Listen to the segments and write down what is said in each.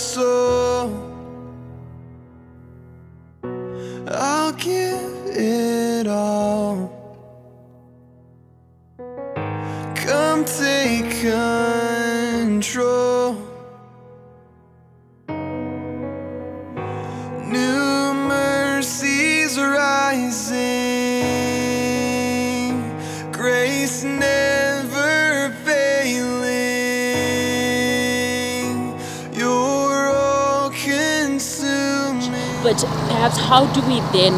soul. I'll give it all. Come take control. New mercies rising, grace never failing. You're all consuming. But perhaps how do we then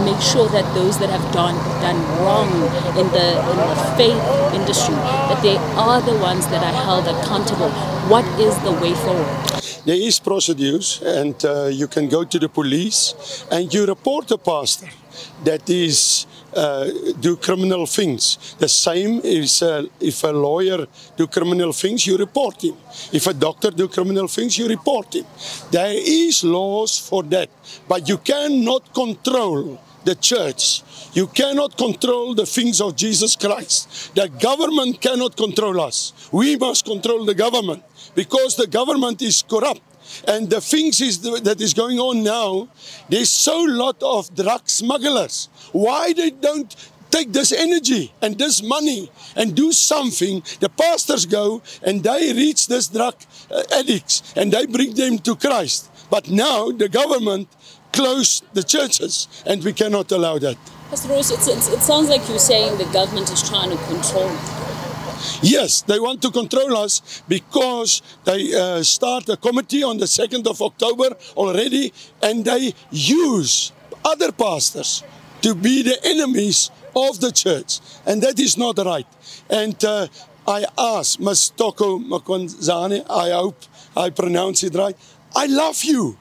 make sure that those that have done wrong in the faith industry, that they are the ones that are held accountable? What is the way forward? There is procedures, and you can go to the police and you report a pastor that is do criminal things. The same is if a lawyer do criminal things, you report him. If a doctor do criminal things, you report him. There is laws for that, but you cannot control the church. You cannot control the things of Jesus Christ. The government cannot control us. We must control the government, because the government is corrupt. And the things that is going on now, there's so lot of drug smugglers. Why they don't take this energy and this money and do something? The pastors go and they reach this drug addicts and they bring them to Christ. But now the government closed the churches, and we cannot allow that. Pastor Roos, it sounds like you're saying the government is trying to control. Yes, they want to control us because they start a committee on the 2nd of October already, and they use other pastors to be the enemies of the church. And that is not right. And I asked Ms. Toko Makwanzane, I hope I pronounce it right, I love you.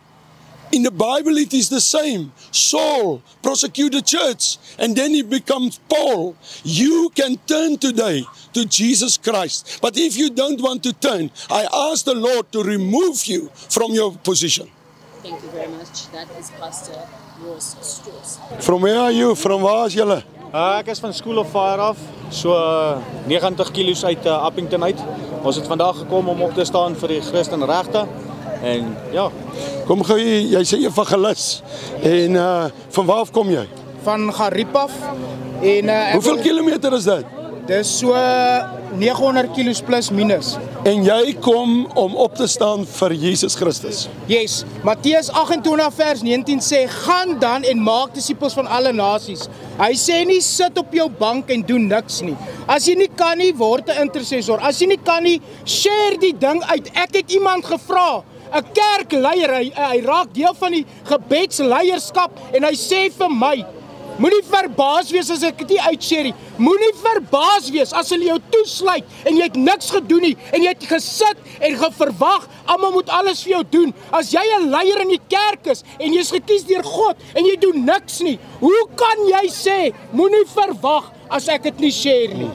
In the Bible, it is the same. Saul prosecuted the church, and then he becomes Paul. You can turn today to Jesus Christ. But if you don't want to turn, I ask the Lord to remove you from your position. Thank you very much. That is Pastor Roos Stroos. From where are you? From waar is julle? Ek is van School of Fire af, so 90 kilos uit Appington uit. Ons het vandag gekom om op te staan vir die Christenregte. En ja. Kom gou hier, jy sê evangelis. En van waar af kom jy? Van Gariep af. En hoeveel kilometer is dit? Dis so 900 kilos plus minus. En jy kom om op te staan vir Jesus Christus. Yes. Matteus 28 vers 19 sê, gaan dan en maak disippels van alle nasies. Hy sê nie sit op jou bank en doen niks nie. As jy nie kan nie, word 'n intercessor. As jy nie kan nie, share die ding uit. Ek het iemand gevra, 'n kerkleier, hy raak deel van die gebedsleierskap, en hy sê vir my, moenie verbaas wees as ek dit nie uitshare nie. Moenie verbaas wees as hulle jou toesluit en jy het niks gedoen nie en jy het gesit en verwag almal moet alles vir jou doen. As jy 'n leier in die kerk is en jy's gekies deur God en jy doen niks nie, hoe kan jy sê moenie verwag as ek dit nie share nie?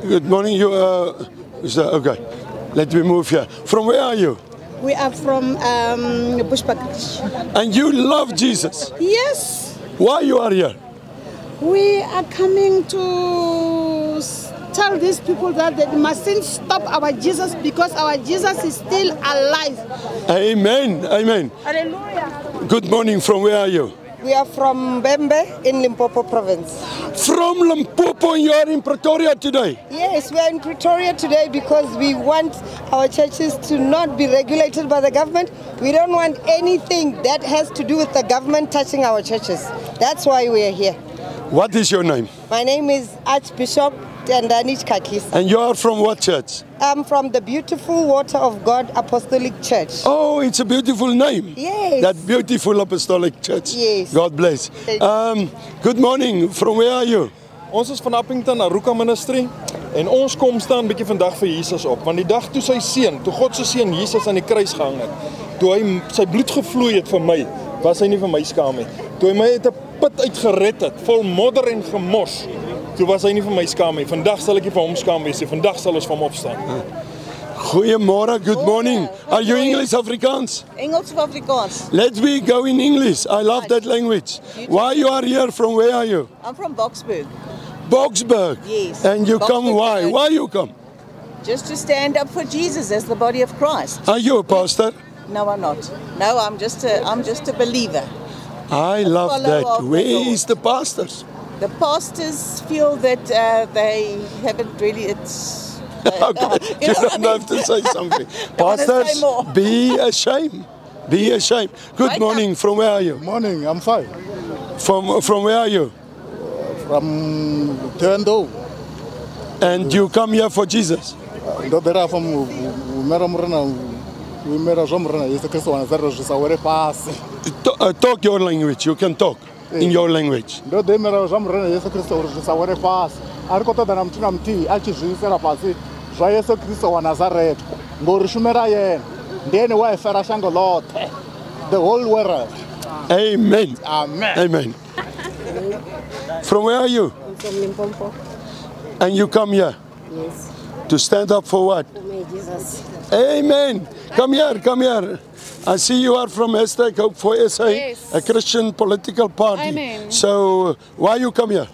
Good morning, you okay. Let me move here. From where are you? We are from Bushbuck. And you love Jesus? Yes. Why you are here? We are coming to tell these people that they mustn't stop our Jesus, because our Jesus is still alive. Amen. Amen. Hallelujah. Good morning. From where are you? We are from Bembe in Limpopo province. From Limpopo, and you are in Pretoria today? Yes, we are in Pretoria today because we want our churches to not be regulated by the government. We don't want anything that has to do with the government touching our churches. That's why we are here. What is your name? My name is Archbishop Tendani Kakis. And you are from what church? I'm from the Beautiful Water of God Apostolic Church. Oh, it's a beautiful name. Yes. That Beautiful Apostolic Church. Yes. God bless. Good morning. From where are you? Ons is van Appington, Aruka Ministry, en ons kom staan bietjie vandag vir Jesus op, want die dag toe sy seun, toe God se seun Jesus aan die kruis gehang het, toe hy sy bloed gevloei het vir my, was hy nie vir my skaam nie. Toe hy my uit 'n put uitgered het, vol modder en gemors, toe was hy nie vir my skaam nie. Vandag sal ek nie vir hom skaam wees nie. Vandag sal ons vir hom opstaan. Goeiemôre, good morning. Are you English Afrikaans? Engels of Afrikaans. Let's we go in English. I love that language. Why you are here? From where are you? I'm from Boksburg. Boksburg. Yes. And you come Boksburg why? Church. Why you come? Just to stand up for Jesus as the body of Christ. Are you a pastor? No, I'm not. No, I'm just a believer. I love follower that. of the Where Lord. is the pastors? The pastors feel that they haven't really. It's. Okay, you know what I don't have mean? to say something. Don't wanna say Pastors, more. be ashamed. Be ashamed. Good Right morning. From where are you? Morning, I'm fine. From where are you? From Tendo. And you come here for Jesus? Ndodera from Umera Murana, Umera Jomrana, is the Christian and Zara Saware Pass. Talk your language. You can talk in your language. Ndodemera Jomrana, is the Christian Saware Pass. Arkota than Amtinam tea, actually, Serapasi, Jayeso Christo and Nazareth, Gorishumera Yen, then why Ferashango Lord, the whole world. Amen. Amen. Amen. From where are you? I'm from Limpopo. And you come here Yes. to stand up for what? For me, Jesus. Amen. Come here, come here. I see you are from Hashtag Hope for SA, Yes. a Christian political party. Amen. So why you come here?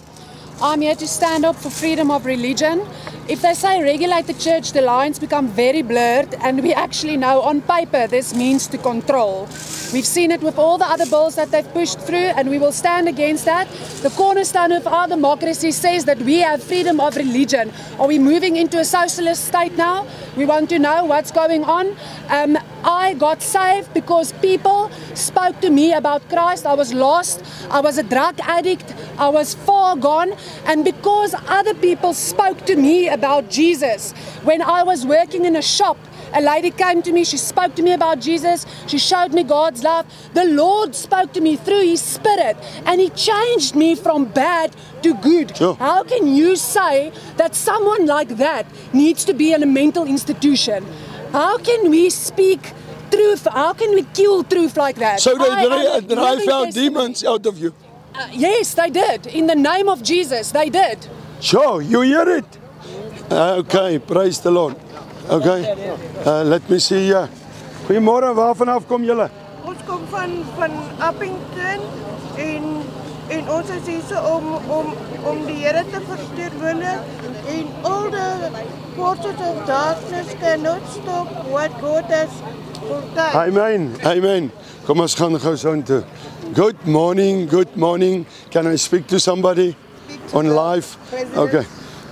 I'm here to stand up for freedom of religion. If they say regulate the church, the lines become very blurred, and we actually know on paper this means to control. We've seen it with all the other bills that they've pushed through, and we will stand against that. The cornerstone of our democracy says that we have freedom of religion. Are we moving into a socialist state now? We want to know what's going on. I got saved because people spoke to me about Christ. I was lost. I was a drug addict. I was far gone. And because other people spoke to me about Jesus, when I was working in a shop, a lady came to me, she spoke to me about Jesus, she showed me God's love. The Lord spoke to me through His Spirit, and He changed me from bad to good. Sure. How can you say that someone like that needs to be in a mental institution? How can we speak truth? How can we kill truth like that? So I am a they drive living out testimony. demons out of you. Yes, they did. In the name of Jesus, they did. Sure, you hear it? Okay, praise the Lord. Okay, let me see here. Goeiemôre, waar vanaf kom julle? Ons kom van Appington en ons is hier om die Here te verteenwoordig en all the forces of darkness cannot stop what God has ordained. Amen, amen. Kom ons gaan gou so intoe. Good morning, good morning. Can I speak to somebody on live? Okay.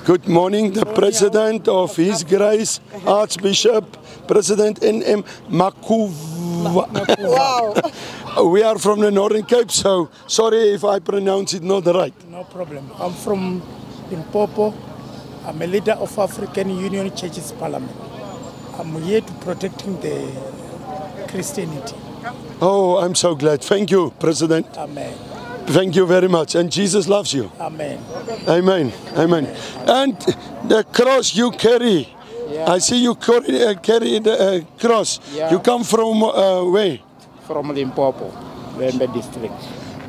Good morning, the President of His Grace, Archbishop, President N.M. Makuva. Wow. We are from the Northern Cape, so sorry if I pronounce it not right. No problem. I'm from Limpopo. I'm a leader of African Union Churches Parliament. I'm here to protecting the Christianity. Oh, I'm so glad. Thank you, President. Amen. Thank you very much. And Jesus loves you. Amen. Amen. Amen. And the cross you carry, I see you carry the cross. Yeah. You come from where? From Limpopo, Lembe district.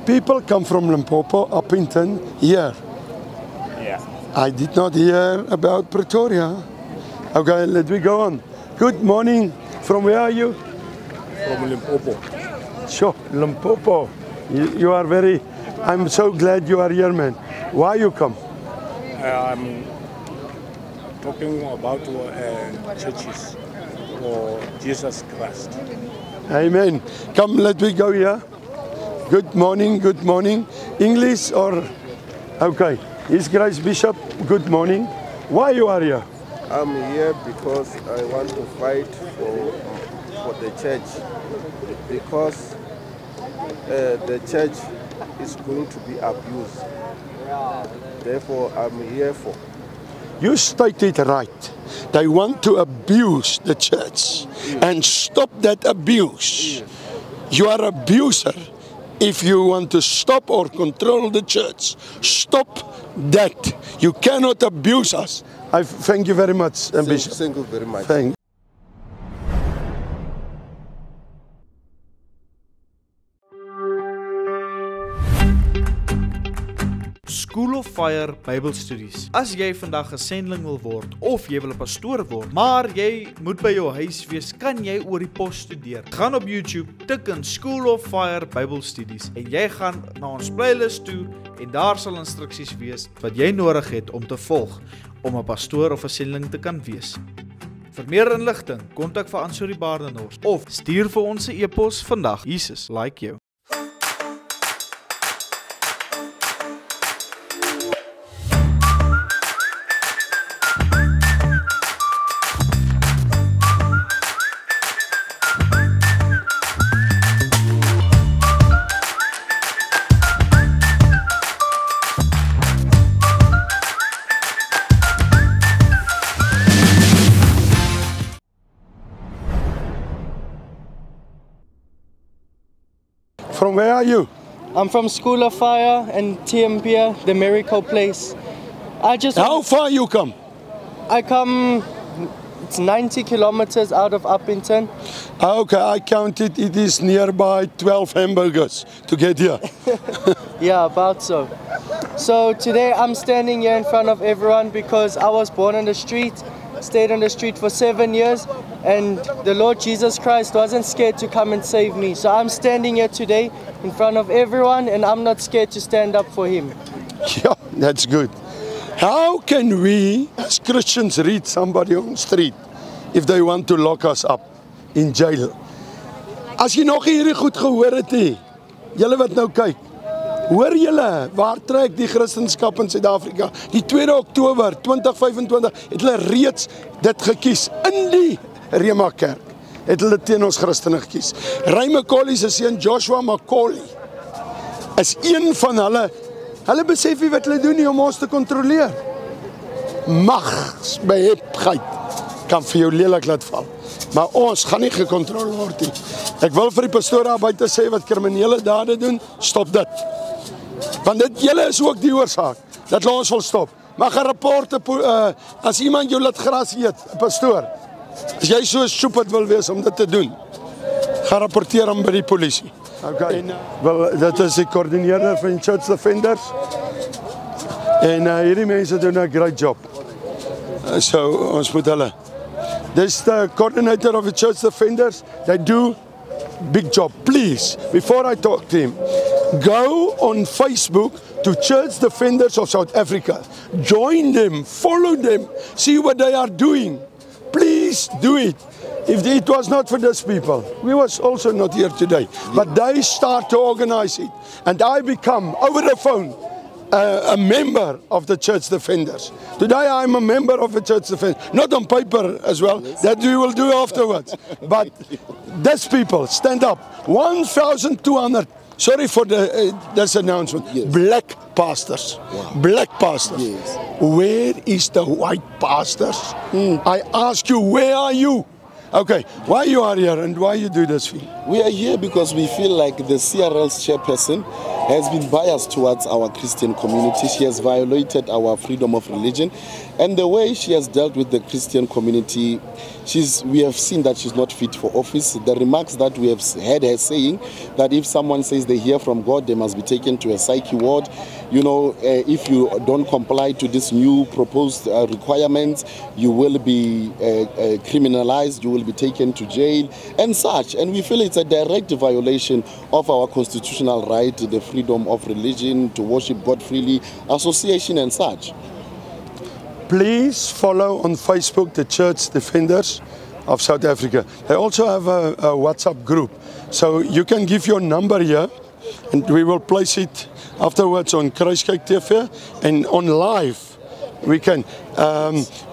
People come from Limpopo, Appington, here. Yeah. I did not hear about Pretoria. Okay, let me go on. Good morning. From where are you? From Limpopo. Sure, Limpopo. You are very, I'm so glad you are here, man. Why you come? I'm talking about churches for Jesus Christ. Amen. Come, let me go here. Good morning, good morning. English or? Okay. His Grace Bishop, good morning. Why you are here? I'm here because I want to fight for the church, because the church is going to be abused. Therefore, I'm here for. You stated right. They want to abuse the church and stop that abuse. You are an abuser. If you want to stop or control the church, stop that. You cannot abuse us. I thank you very much, Bishop. Thank you very much. Thank School School of Fire Bybelstudies. As jy vandag 'n sendeling wil word of jy wil 'n pastoor word, maar jy moet by jou huis wees, kan jy oor die pos studeer. Gaan op YouTube, tik in School of Fire Bybelstudies en jy gaan na ons playlist toe en daar sal instruksies wees wat jy nodig het om te volg om 'n pastoor of 'n sendeling te kan wees. Vir meer inligting, kontak vir Ansori Baardenhorst of stuur vir ons 'n e-pos vandag. Jesus like jou. From where are you? I'm from School of Fire and TMP, the Miracle Place. How far you come? I come, it's 90 kilometers out of Uppington. Okay, I counted it is nearby 12 hamburgers to get here. Yeah, about so. So today I'm standing here in front of everyone because I was born on the street, stayed on the street for 7 years, and the Lord Jesus Christ wasn't scared to come and save me. So I'm standing here today in front of everyone and I'm not scared to stand up for him. Yeah, that's good. How can we as Christians read somebody on the street if they want to lock us up in jail? As jy nog hierdie goed gehoor het hê, julle wat nou kyk, hoor julle, waar trek die Christendom in Suid-Afrika? Die 2 Oktober 2025 het hulle reeds dit gekies in die Rema Kerk. Het hulle teen ons Christene gekies. Ray Macaulay se seun Joshua Macaulay is een van hulle. Hulle besef nie wat hulle doen nie om ons te kontroleer. Magsbeheptheid kan vir jou lelik laat val. Maar ons gaan nie gekontroleer word nie. Ek wil vir die pastoor daar buite sê wat kriminele dade doen, stop dit. Want dit julle is ook die oorsaak dat ons wil stop. Maar gaan rapporte as iemand jou laat gras eet, 'n pastoor. As jy so stupid wil wees om dit te doen, gaan rapporteer hom by die polisie. Okay. Wel, dit is die koördineerder van Church Defenders. En hierdie mense doen 'n great job. So ons moet hulle. This the coordinator of the Church Defenders. They do big job. Please, before I talk to him, go on Facebook to Church Defenders of South Africa. Join them, follow them, see what they are doing. Please do it. If it was not for these people, we was also not here today. But they start to organize it. And I become, over the phone, a member of the Church Defenders. Today I'm a member of the Church Defenders. Not on paper as well, that we will do afterwards. But these people stand up. 1,200, sorry for this announcement, black pastors. Black pastors. Where is the white pastors? I ask you, where are you? Okay, why you are here and why you do this thing? We are here because we feel like the CRL's chairperson has been biased towards our Christian community. She has violated our freedom of religion, and the way she has dealt with the Christian community, we have seen that she's not fit for office. The remarks that we have heard her saying, that if someone says they hear from God, they must be taken to a psyche ward. You know, if you don't comply to this new proposed requirements, you will be criminalized, you will be taken to jail and such. And we feel it's a direct violation of our constitutional right, the freedom of religion, to worship God freely, association and such. Please follow on Facebook the Church Defenders of South Africa. They also have a WhatsApp group. So you can give your number here and we will place it afterwards on Kruiskyk TV and on live. We can.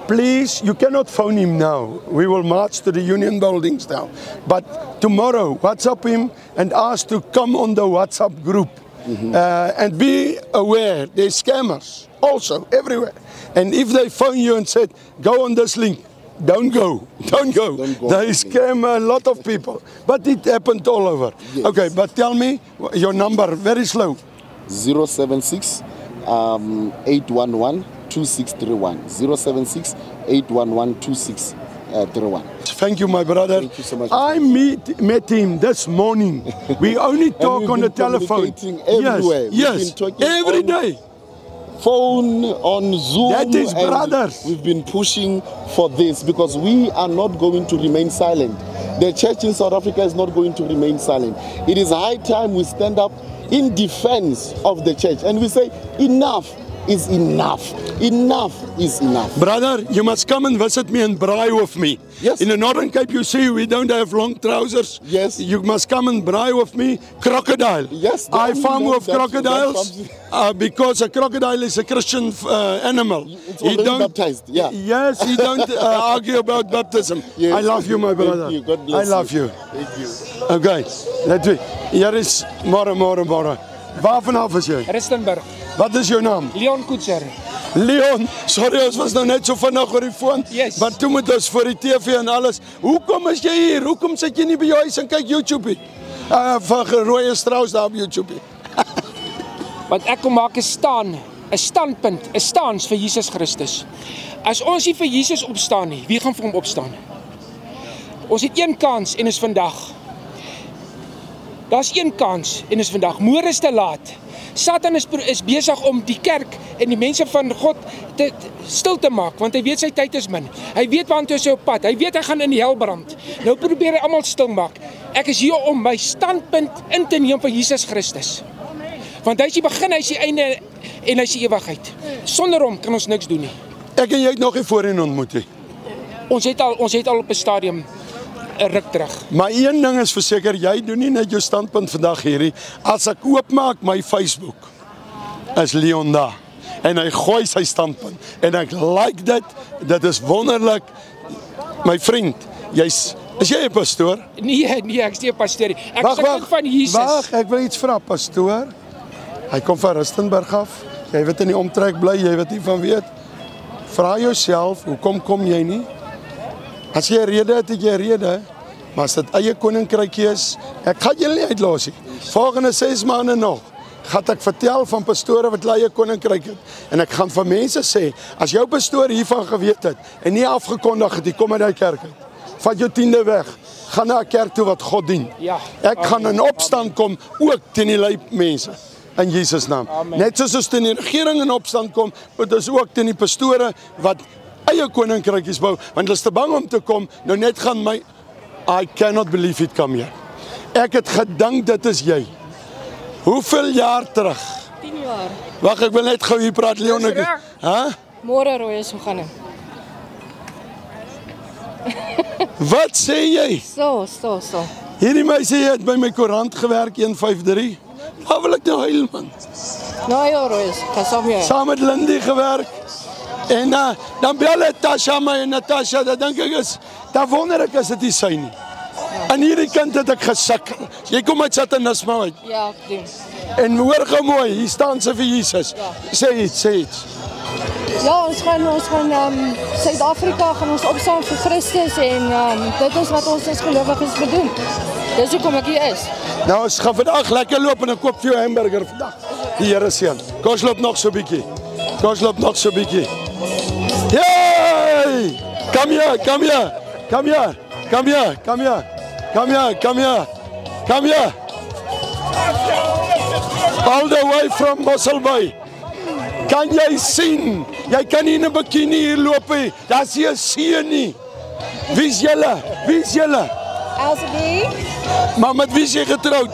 Please, you cannot phone him now. We will march to the Union Buildings now. But tomorrow, WhatsApp him and ask to come on the WhatsApp group. And be aware, there's scammers also everywhere. And if they phone you and said, go on this link, don't go. They scam a lot of people. But it happened all over. Yes. Okay, but tell me your number, very slow. 076 811 2631. 076 811 2631. Thank you, my brother. Thank you so much. I met him this morning. We only talk on the telephone. Everywhere. Yes, every day. phone, on Zoom. That is and brothers. We've been pushing for this because we are not going to remain silent. The church in South Africa is not going to remain silent. It is high time we stand up in defense of the church and we say enough is enough. Enough is enough. Brother, you must come and visit me and braai with me. Yes. In the Northern Cape, you see, we don't have long trousers. Yes. You must come and braai with me. Crocodile. Yes. I farm with crocodiles because a crocodile is a Christian animal. It's already baptized. Yeah. Yes, he don't argue about baptism. Yes. I love you, my brother. Thank you. God bless I love you. Thank you. Okay, let me. Hier is môre. Waar vanaf is jy? Rustenburg. Wat is jou naam? Leon Koetser. Leon, sorry, ons was nou net so vinnig oor die foon. Yes. Maar toe moet ons vir die TV en alles. Hoekom is jy hier? Hoekom sit jy nie by jou huis en kyk YouTube nie? Van Rooie Strauss daar op YouTube. Want ek kom maak 'n standpunt, 'n stans vir Jesus Christus. As ons nie vir Jesus opstaan nie, wie gaan vir hom opstaan? Ons het een kans en is vandag. Daar's een kans en is vandag. Môre is te laat. Satan is besig om die kerk en die mense van God stil te maak, want hy weet sy tyd is min. Hy weet waantoe hy op pad. Hy weet hy gaan in die hel brand. Nou probeer hy almal stil maak. Ek is hier om my standpunt in te neem vir Jesus Christus. Want hy is die begin, hy is die einde en hy is die ewigheid. Sonder hom kan ons niks doen nie. Ek en jy het nog nie voorheen ontmoet nie. Ons het al op 'n stadium 'n ruk terug. Maar een ding is verseker, jy doen nie net jou standpunt vandag hierdie. As ek oopmaak my Facebook, is Leon daar. En hy gooi sy standpunt. En ek like dit. Dit is wonderlik. My vriend, is jy 'n pastoor? Nee, ek is nie 'n pastoor nie. Ek is 'n kind van Jesus. Wag, ek wil iets vra, pastoor. Hy kom van Rustenburg af. Jy weet in die omtrek bly, jy weet nie van weet. Vra jouself, hoekom kom jy nie? As jy 'n rede het, jy 'n rede. Maar as dit eie koninkrykie is, ek gaan julle nie uitlos nie. Volgende 6 maande nog, gaan ek vertel van pastore wat eie koninkryk het. En ek gaan van mense sê, as jou pastoor hiervan geweet het, en nie afgekondig het, die kom uit die kerk uit. Vat jou 10de weg, gaan na 'n kerk toe wat God dien. Ja. Ek gaan in opstand kom, ook teen die lui mense. In Jesus naam. Amen. Net soos ons teen die regering in opstand kom, moet ons ook teen die pastore wat eie koninkrykies bou, want hulle is te bang om te kom, nou net gaan my, I cannot believe it come here. Ek het gedink dit is jy. Hoeveel jaar terug? 10 jaar. Wag, ek wil net gou hier praat, Leon. Môre Roy, hoe gaan dit? Wat sê jy? So. Hierdie meisie het by my koerant gewerk, 153. Waar wil ek nou huil, man? Nou ja, Roy, kasom jy. Saam met Lindy gewerk. En dan bel Natasha my en Natasha, dat dink ek is, dan wonder ek is dit nie sy nie. En hierdie kind het ek gesukkel. Jy kom uit satanisme uit. Ja, ek doen. En hoor gou mooi, hier staan sy vir Jesus. Ja. Sê iets. Ja, ons gaan Suid-Afrika gaan ons opstaan vir Christus en dit is wat ons as gelowiges moet doen. Dis hoekom ek hier is. Nou, ons gaan vandag lekker loop en ek koop vir jou hamburger vandag. Die Here seën. Kom ons loop nog so 'n bietjie. Yay! Come here. All the way from Mosselbaai. Kan jy sien? Jy kan nie in 'n bikini hier loop nie. Daar's nie 'n see nie. Wie's julle? Elsie, Maar met wie is jy getroud?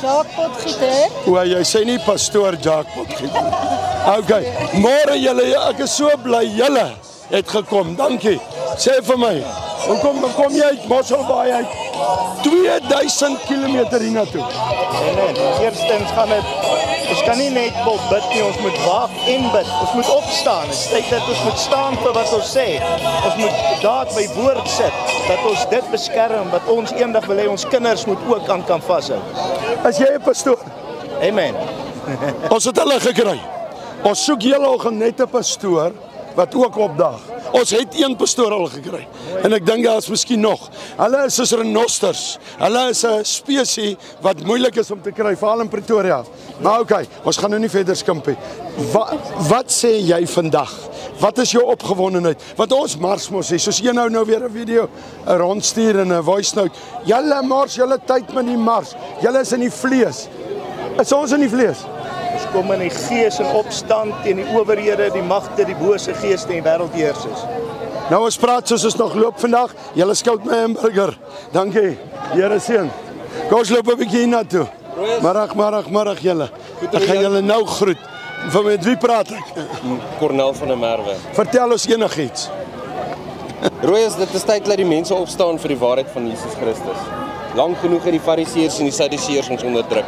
Jacques Potgieter. O, jy sê nie pastoor Jacques Potgieter. Okay, môre julle, ek is so bly julle het gekom. Dankie. Sê vir my, hoekom kom jy uit Mosselbaai uit? 2000 km hiernatoe. Amen. Eerstens gaan dit, ons kan nie net wil bid nie, ons moet waak en bid. Ons moet opstaan. Dit is tyd dat ons moet staan vir wat ons sê. Ons moet daad by woord sit, dat ons dit beskerm, wat ons eendag wil hê ons kinders moet ook aan kan vashou. As jy 'n pastoor. Amen. Ons het hulle gekry. Ons soek julle ook net 'n pastoor wat ook opdaag. Ons het een pastoor al gekry. En ek dink daar is miskien nog. Hulle is soos renosters. Hulle is 'n spesies wat moeilik is om te kry, veral in Pretoria. Maar okay, ons gaan nou nie verder skimp nie. Wat sê jy vandag? Wat is jou opgewondenheid? Want ons mars mos sê, soos jy nou weer 'n video rondstuur en 'n voice note. Julle mars, julle tyd met die mars. Julle is in die vlees. Is ons in die vlees? kom in die gees in opstand teen die owerhede, die magte, die bose geeste en die wêreldheersers. Nou ons praat soos ons nog loop vandag. Julle skout my hamburger. Dankie. Here seën. Kom ons loop 'n bietjie hiernatoe. Middag julle. Ek gaan julle nou groet. Van met wie praat ek? Cornel van der Merwe. Vertel ons enigiets. Royals, dit is tyd dat die mense opstaan vir die waarheid van Jesus Christus. Lang genoeg het die Fariseërs en die Sadduseërs ons onderdruk.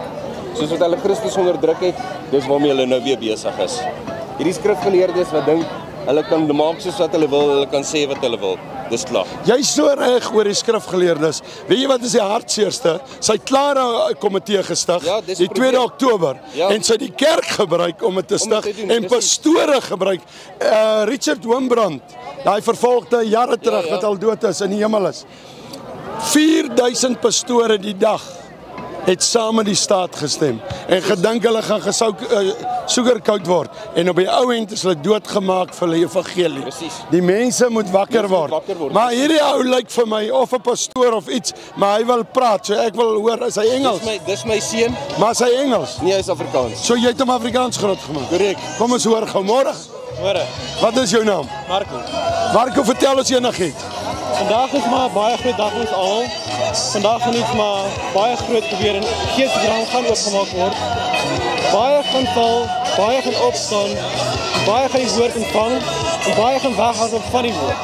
Soos wat hulle Christus onderdruk het, dis waarmee hulle nou weer besig is. Hierdie skrifgeleerdes wat dink hulle kan maak soos wat hulle wil, hulle kan sê wat hulle wil. Dis klaar. Jy's so reg oor die skrifgeleerdes. Weet jy wat is die hartseerste? Sy het klaar 'n komitee gestig, ja, die 2 Oktober, ja. En sy het die kerk gebruik om dit te stig en pastore gebruik. Richard Wimbrand, daai vervolgde jare terug wat al dood is in die hemel is. 4000 pastore die dag het saam met die staat gestem en gedink hulle gaan sugarcoat word en op die ou end is hulle doodgemaak vir hulle evangelie. Precies. Die mense moet wakker word. Maar hierdie ou lyk vir my of 'n pastoor of iets, maar hy wil praat, so ek wil hoor, is hy Engels? Dis my seun. Maar is hy Engels? Nee, hy is Afrikaans. So jy het hom Afrikaans groot gemaak? Korrek. Kom ons hoor gou môre. Môre. Wat is jou naam? Marco. Marco, vertel ons enigiets. Vandag is maar baie groot dag vir ons almal. Vandag gaan iets maar baie groot gebeur en geesdrang gaan oopgemaak word. Baie gaan val, baie gaan opstaan, baie gaan die woord ontvang en baie gaan weghardloop van die woord.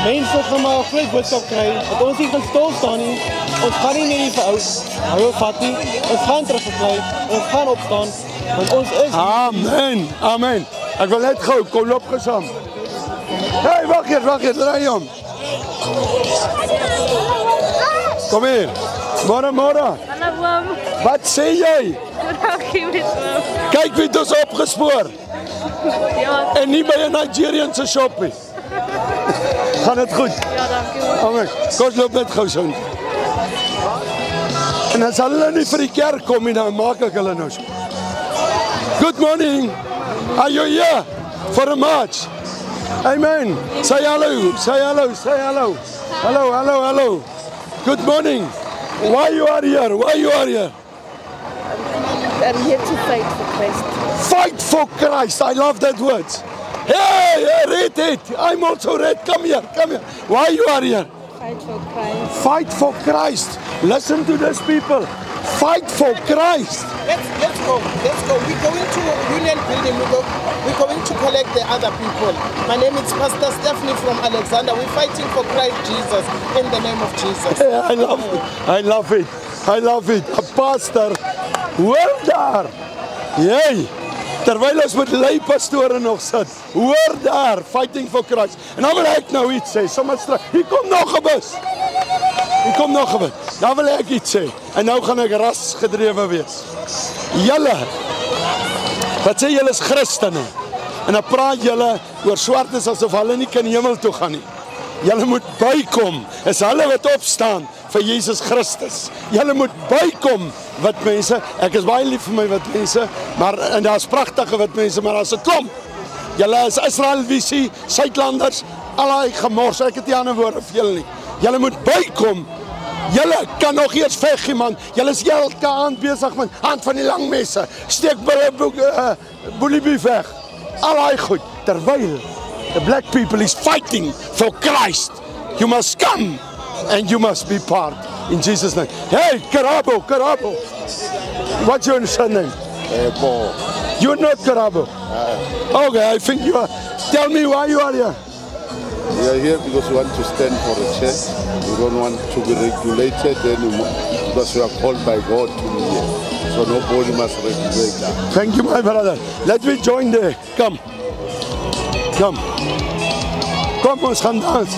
Mense gaan maar 'n groot boodskap kry dat ons nie gaan stil staan nie. Ons gaan nie net hou vat nie. Ons gaan terugbly, ons gaan opstaan want ons is Amen. Amen. Ek wil net gou kom loop gesam. Hey, wag hier, draai hom. Kom hier. Môre. Wat sê jy? Kyk wie het ons opgespoor. En nie by 'n Nigerian se shop nie. Gaan dit goed? Ja, dankie. Amen. Kom loop net gou so. En as hulle nie vir die kerk kom nie, dan maak ek hulle nou so. Good morning. Are you here for a march? Amen. Say hello. Hello. Good morning. Why you are here? I'm here to fight for Christ. Fight for Christ. I love that word. Hey, read it. I'm also read. Come here. Why you are here? Fight for Christ. Fight for Christ. Listen to these people. Fight for Christ. Let's go. We're going to Union Building. We're going to collect the other people. My name is Pastor Stephanie from Alexander. We're fighting for Christ Jesus in the name of Jesus. Hey, I love it. A pastor. Hoor daar. Jy. Terwyl ons met lei pastore nog sit. Hoor daar. Fighting for Christ. En dan wil ek nou iets sê. Sommer strak. Hier kom nog 'n bus. Dan wil ek iets sê. En nou gaan ek ras gedrewe wees. Julle. Wat sê julle is Christene? En dan praat julle oor swartes asof hulle nie kan hemel toe gaan nie. Julle moet bykom. Is hulle wat opstaan vir Jesus Christus. Julle moet bykom wat mense. Ek is baie lief vir my wat mense, maar en daar's pragtige wat mense, maar as 'n klomp. Julle is Israel visie, Suidlanders, al daai gemors. Ek het nie ander woorde vir julle nie. Julle moet bykom. Julle kan nog eers veg, man. Julle is elke aand besig met hand van die lang messe. Steek boeliebie weg. Al daai goed. Terwyl the black people is fighting for Christ. You must come and you must be part in Jesus' name. Hey, Karabo. What's your surname? Paul. You're not Karabo. Okay, I think you are. Tell me why you are here. We are here because we want to stand for the church. We don't want to be regulated anymore because we are called by God to be here. So nobody must regulate that. Thank you, my brother. Let me join there. Come, ons gaan dans.